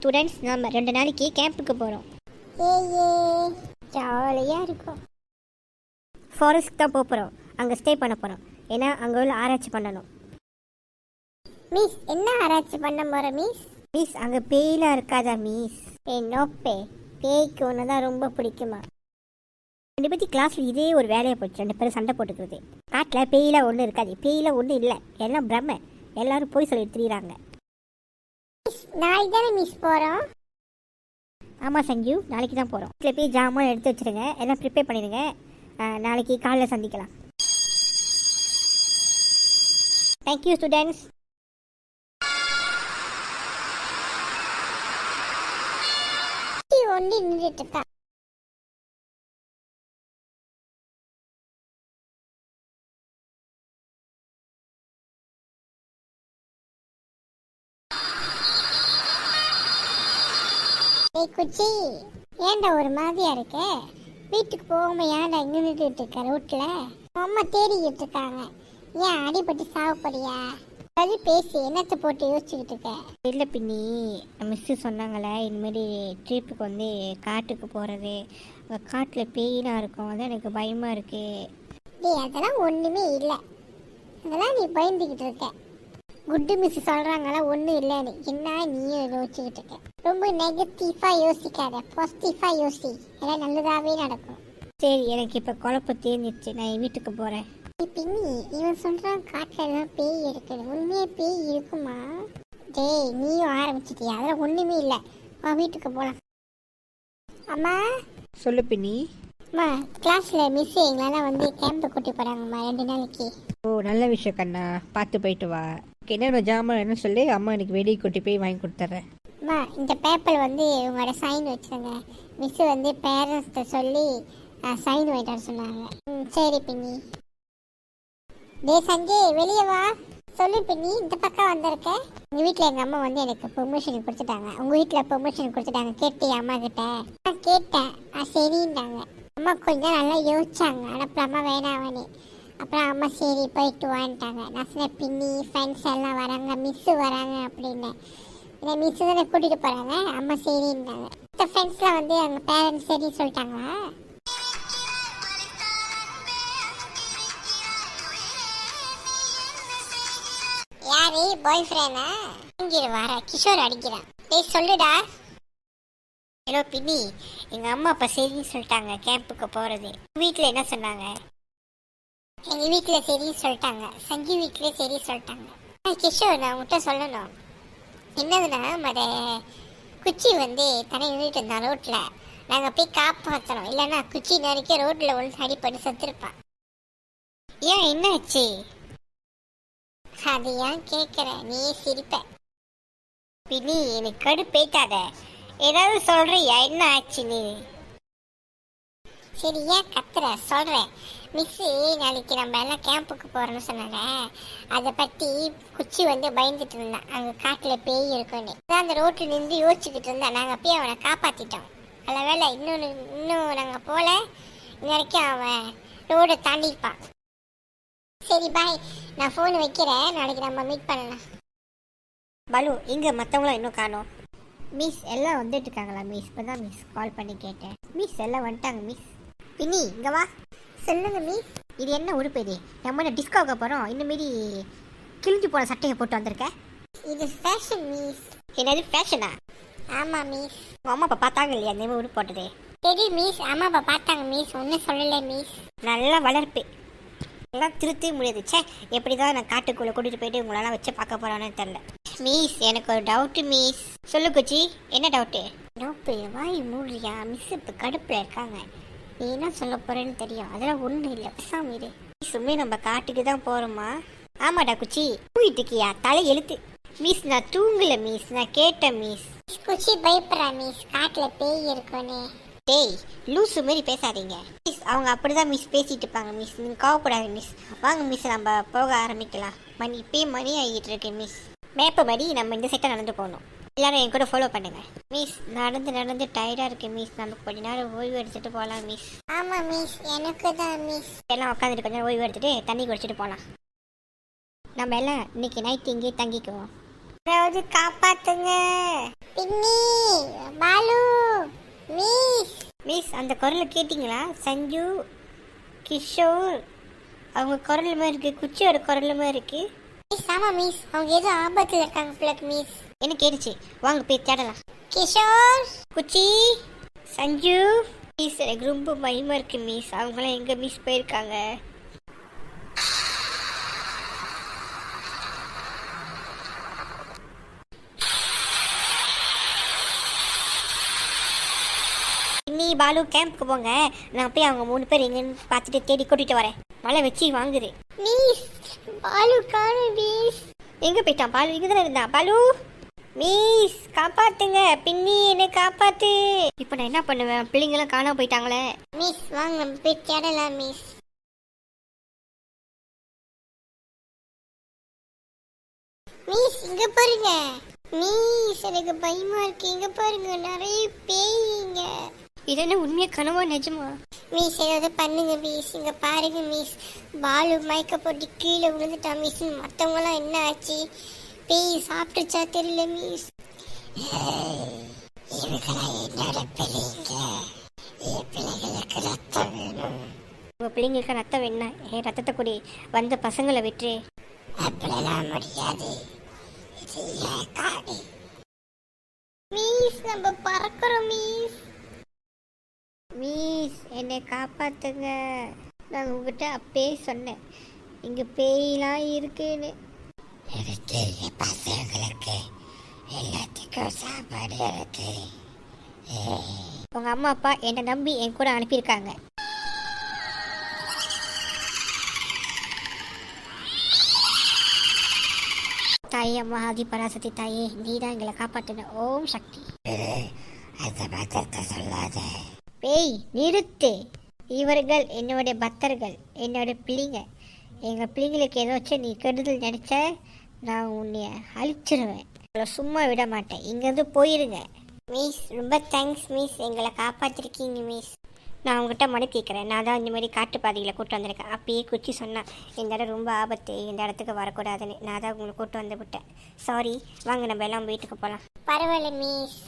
Students நம்ம 2 நாளைக்கு கேம்புக்கு போகிறோம். ஜாலியாக இருக்கும். ஃபாரஸ்ட் தான் போகிறோம். அங்கே ஸ்டே பண்ண போகிறோம். ஏன்னா அங்கே உள்ள ஆராய்ச்சி பண்ணணும். மிஸ் என்ன ஆராய்ச்சி பண்ண போகிற மிஸ்? மிஸ் அங்கே பேயெலாம் இருக்காதா மிஸ்? நோப்பே, பேய்க்கு ஒன்று தான் ரொம்ப பிடிக்குமா? ரெண்டு பற்றி கிளாஸில் இதே ஒரு வேலையை போச்சு. 2 பேரும் சண்டை போட்டுக்கிறது. காட்டில் பேயெலாம் ஒன்றும் இருக்காது. பேயெலாம் ஒன்றும் இல்லை. எல்லாம் பிரம்ம. எல்லாரும் போய் சொல்லி திரியிறாங்க. நாளைக்கு தானே மிஸ் போகிறோம்? ஆமாம் சங்கியூ, நாளைக்கு தான் போகிறோம். வீட்டில் போய் ஜாமான் எடுத்து வச்சுருங்க. எல்லாம் ப்ரிப்பேர் பண்ணிடுங்க. நாளைக்கு காலைல சந்திக்கலாம். Thank you students. ஒண்டி நின்றுட்டு இருக்கா. குச்சி, ஏன்டா ஒரு மாதிரியா இருக்க? வீட்டுக்கு போகாம ஏன்டா இங்க நின்றுட்டு இருக்க ரோட்ல? அம்மா தேடிக்கிட்டு இருக்காங்க. ஏன் அடிபட்டு சாவப்படியா? அது பேசி என்னத்தை போட்டு யோசிச்சுக்கிட்டு இருக்க? இல்லை பின்னி, மிஸ்ஸு சொன்னாங்களே இனிமேல் ட்ரிப்புக்கு வந்து காட்டுக்கு போகிறது. காட்டில் பேயெலாம் இருக்கும். அதான் எனக்கு பயமாக இருக்குது. அதெல்லாம் ஒன்றுமே இல்லை. அதெல்லாம் நீ பயந்துக்கிட்டு இருக்க. குட்டு மிஸ் சொல்கிறாங்களா ஒன்றும் இல்லைன்னு. என்ன நீயும் யோசிச்சுக்கிட்டு இருக்க? ரொம்ப நெகட்டிவாக யோசிக்காத, பாசிட்டிவாக யோசி. எல்லாம் நல்லதாகவே நடக்கும். சரி, எனக்கு இப்போ குழப்பம் தேர்ந்துச்சு. நான் என் வீட்டுக்கு போகிறேன். பின்னி, இவன் சொல்கிறான் காட்டில் எல்லாம் பேய் இருக்குது. உண்மையே பேய் இருக்குமா? டேய், நீயும் ஆரம்பிச்சிட்டியா? அதெல்லாம் ஒன்றுமே இல்லை. வீட்டுக்கு போகலாம். அம்மா சொல்லு பின்னி. அம்மா, கிளாஸில் மிஸ் எங்களெல்லாம் வந்து கேம்பை கூட்டி போகிறாங்கம்மா 2 நாளைக்கு. ஓ, நல்ல விஷயம் கண்ணா. பார்த்து போயிட்டு வா. என்னென்ன ஜாமான் என்ன சொல்லி அம்மா எனக்கு வெளியே கூட்டி போய் வாங்கி கொடுத்துட்றேன். அம்மா, இந்த பேப்பர் வந்து உங்களோட சைன் வச்சுருங்க. மிஸ் வந்து பேரண்ட்ஸ்கிட்ட சொல்லி சைன் வாங்கிட்டு வர சொன்னாங்க. சரி பின்னி. டே சஞ்சய், வெளியே வா. சொல்லு பின்னி, இந்த பக்கம் வந்திருக்க. எங்கள் வீட்டில் எங்கள் அம்மா வந்து எனக்கு ப்ரொமோஷன் கொடுத்துட்டாங்க. உங்கள் வீட்டில் ப்ரொமோஷன் கொடுத்துட்டாங்க. கேட்டியா அம்மா கிட்ட? கேட்டேன். சரின்னாங்க. அம்மா கொஞ்சம் நல்லா யோசிச்சாங்க. ஆனால் அம்மா வேணாவனே. அப்புறம் அம்மா சரி போயிட்டு வாங்கிட்டாங்க. நான் சொன்ன பின்னி ஃப்ரெண்ட்ஸ் எல்லாம் வராங்க, மிஸ்ஸு வராங்க அப்படின்னு. இல்லை மிஸ்ஸு தானே கூட்டிகிட்டு போகிறாங்க. அம்மா சரின்னாங்க. மற்ற ஃப்ரெண்ட்ஸ்லாம் வந்து அவங்க பேரண்ட்ஸ் சரி சொல்லிட்டாங்களா? யாரு பாய் ஃப்ரெண்டா? இங்கே வர கிஷோர் அடிக்கிறான். டேய் சொல்லுடா. ஹலோ பின்னி, எங்கள் அம்மா அப்பா சரின்னு சொல்லிட்டாங்க கேம்புக்கு போகிறது. வீட்டில் என்ன சொன்னாங்க? எங்கள் வீட்டில் சரி சொல்லிட்டாங்க. சங்கி வீட்டிலே சரி சொல்லிட்டாங்க. கிஷோர், நான் உங்கள்கிட்ட சொல்லணும். என்னதுன்னா, மத குச்சி வந்து தனி நின்றுட்டு இருந்தான் ரோட்டில். நாங்கள் போய் காப்பாற்றணும். இல்லைன்னா குச்சி நறுக்கி ரோட்டில் ஒன்று அடிப்பட்டு செத்துருப்பான். ஏன், என்ன ஆச்சு? அது ஏன் கேட்குற? நீ சிரிப்ப. பின்னி, எனக்கு கடுப்பேத்தாத. ஏதாவது சொல்கிறியா? என்ன ஆச்சு நீ? சரி, ஏன் கத்துற? சொல்கிறேன். மிஸ்ஸு நாளைக்கு நம்ம எல்லாம் கேம்புக்கு போகிறோன்னு சொன்னாங்க. அதை பற்றி குச்சி வந்து பயந்துட்டு இருந்தான். அங்கே காட்டில் பேய் இருக்குன்னு. அதான் அந்த ரோட்டில் நின்று யோசிச்சுக்கிட்டு இருந்தா. நாங்கள் போய் அவனை காப்பாற்றிட்டோம். நல்ல வேலை. இன்னும் நாங்கள் போகல. இன்ன வரைக்கும் அவன் ரோடை தாண்டிப்பான். சரி பாய், நான் ஃபோன் வைக்கிறேன். நாளைக்கு நம்ம மீட் பண்ணலாம். பலு, இங்கே மற்றவங்களாம் இன்னும் காணோம். மிஸ் எல்லாம் வந்துட்டு இருக்காங்களா மிஸ்? இப்போ தான் மிஸ் கால் பண்ணி கேட்டேன். மிஸ் எல்லாம் வந்துட்டாங்க மிஸ். பின்னி, இங்கே வா. சொல்லுங்க மிஸ். இது என்ன உடுப்பு இது? நம்ம என்ன டிஸ்கோவுக்கு போகிறோம்? இந்தமாரி கிழிஞ்சு போன சட்டையை போட்டு வந்திருக்க. இது ஃபேஷன் மிஸ். என்னது ஃபேஷனா? ஆமாம் மிஸ். உங்கள் அம்மா அப்பா பார்த்தாங்க இல்லையா அந்த மாதிரி உடுப்பு போட்டது? சரி மிஸ், அம்மா அப்பா பார்த்தாங்க மிஸ். ஒன்றும் சொல்லலை மிஸ். நல்லா வளர்ப்பு. எல்லாம் திருத்தவே முடியாது. சே, எப்படி தான் நான் காட்டுக்குள்ளே கூட்டிகிட்டு போயிட்டு உங்களெல்லாம் வச்சு பார்க்க போகிறான்னு தெரில. மிஸ், எனக்கு ஒரு டவுட்டு மிஸ். சொல்லு குச்சி, என்ன டவுட்டு? டவுட்டு வாய் மூடுறியா? மிஸ் இப்போ கடுப்பில் இருக்காங்க. நீ என்ன சொல்ல போகிறேன்னு தெரியும். அதெல்லாம் ஒன்றும் இல்லை. பேசாம இரு. சும்மே நம்ம காட்டுக்கு தான் போகிறோமா? ஆமாடா குச்சி. தூங்கிட்டு இருக்கியா? தலை எழுத்து. மிஸ், நான் தூங்கலை மிஸ். நான் கேட்டேன் மிஸ். குச்சி பயப்படுறா மிஸ். காட்டில் பேய் இருக்குன்னு. டேய், லூசு மாரி பேசாதீங்க மிஸ். அவங்க அப்படிதான் மிஸ் பேசிட்டு இருப்பாங்க மிஸ். நீங்கள் கோவப்படாது மிஸ். வாங்க மிஸ், நம்ம போக ஆரம்பிக்கலாம். இப்பயே மணி ஆகிட்டு இருக்கு மிஸ். மேப்பை படி நம்ம இந்த செட்டை நடந்து போகணும். எல்லாரும் என் கூட ஃபாலோ பண்ணுங்க மிஸ். நடந்து டயர்டாக இருக்கு மிஸ். நம்ம கொஞ்ச நேரம் ஓய்வு எடுத்துட்டு போகலாம் மிஸ். ஆமாம் மிஸ், எனக்கு தான் மிஸ். எல்லாம் உட்காந்துட்டு கொஞ்சம் ஓய்வு எடுத்துட்டு தண்ணி குடிச்சிட்டு போகலாம். நம்ம எல்லாம் இன்னைக்கு நைட் இங்கே தங்கிக்குவோம். யாராவது காப்பாத்துங்க. பின்னி, பாலு, மிஸ். மிஸ் அந்த குரலை கேட்டிங்களா? சஞ்சு, கிஷோர் அவங்க குரல் மாதிரி இருக்கு, குச்சியோட குரல் மாதிரி இருக்கு. மிஸ் ஆமா மிஸ், அவங்க ஏதோ ஆபத்துல இருக்காங்க பிளக் மிஸ். என்ன கேட்டுச்சு? வாங்க போய் தேடலாம். கிஷோர், குச்சி, சஞ்சு. மிஸ் எனக்கு ரொம்ப பயமா இருக்கு மிஸ். அவங்களாம் எங்க மிஸ் போயிருக்காங்க? இன்னி பாலு கேம்ப்க்கு போங்க. நான் போய் அவங்க 3 பேர் எங்கன்னு பார்த்துட்டு தேடி கூட்டிட்டு வரேன். மழை வச்சு வாங்குது. மிஸ் பாலு காணோம் மிஸ். எங்க போயிட்டான் பாலு? இங்க தானே இருந்தான் பாலு. மிஸ் காப்பாத்துங்க, பின்னி என்னை காப்பாத்து. இப்போ நான் என்ன பண்ணுவேன்? பிள்ளைங்களாம் காணாம போயிட்டாங்களே. மிஸ் வாங்க நம்ம போய் தேடலாம் மிஸ். மிஸ் இங்க பாருங்க. மிஸ் எனக்கு பயமா இருக்கு, இங்க பாருங்க நிறைய பேய்ங்க. இது என்ன உண்மையா கனவா நிஜமா? மிஸ் ஏதாவது பண்ணுங்க மிஸ். இங்க பாருங்க மிஸ், பாலு மயக்க போட்டு கீழே விழுந்துட்டா மிஸ். மற்றவங்களாம் என்ன ஆச்சு? பேய் சாப்பிட்டுச்சா தெரியல மிஸ். என்னோட பிள்ளைங்க, என் பிள்ளைகளுக்கு ரத்தம் வேணும். உங்க பிள்ளைங்களுக்கு ரத்தம் வேணா என் ரத்தத்தை கூடி வந்த பசங்களை விட்டு. அப்படிலாம் முடியாது, இது என் காடு. மிஸ் நம்ம பறக்கிறோம் மிஸ். மிஸ் என்னை காப்பாத்துங்க. நான் உங்ககிட்ட அப்பயே சொன்னேன் இங்க பேயெல்லாம் இருக்குன்னு. எனக்கு என் பசங்களுக்கு எல்லாத்துக்கும் சாப்பாடு இருக்கு. உங்க அம்மா அப்பா என்னை நம்பி என் கூட அனுப்பியிருக்காங்க. தாயே அம்மா ஆதி பராசக்தி தாயே, நீ தான் எங்களை காப்பாற்றின. ஓம் சக்தி. அந்த பத்திரத்தை சொல்லாத. பேய் நிறுத்து. இவர்கள் என்னுடைய பக்தர்கள், என்னோட பிள்ளைங்க. எங்கள் பிள்ளைங்களுக்கு ஏதாச்சும் நீ கெடுதல் நினைச்ச நான் உன்னைய அழிச்சிருவேன். உங்களை சும்மா விட மாட்டேன். இங்கேருந்து போயிருங்க. மிஸ் ரொம்ப தேங்க்ஸ் மிஸ், எங்களை காப்பாற்றிருக்கீங்க மிஸ். நான் உங்ககிட்ட மனு கேட்குறேன். நான் தான் இந்த மாதிரி காட்டு பாதையில் கூட்டு வந்திருக்கேன். அப்பயே குச்சி சொன்னேன் இந்த இடம் ரொம்ப ஆபத்து, இந்த இடத்துக்கு வரக்கூடாதுன்னு. நான் தான் உங்களை கூட்டு வந்து விட்டேன். சாரி. வாங்க நம்ம எல்லாம் வீட்டுக்கு போகலாம். பரவாயில்ல மிஸ்.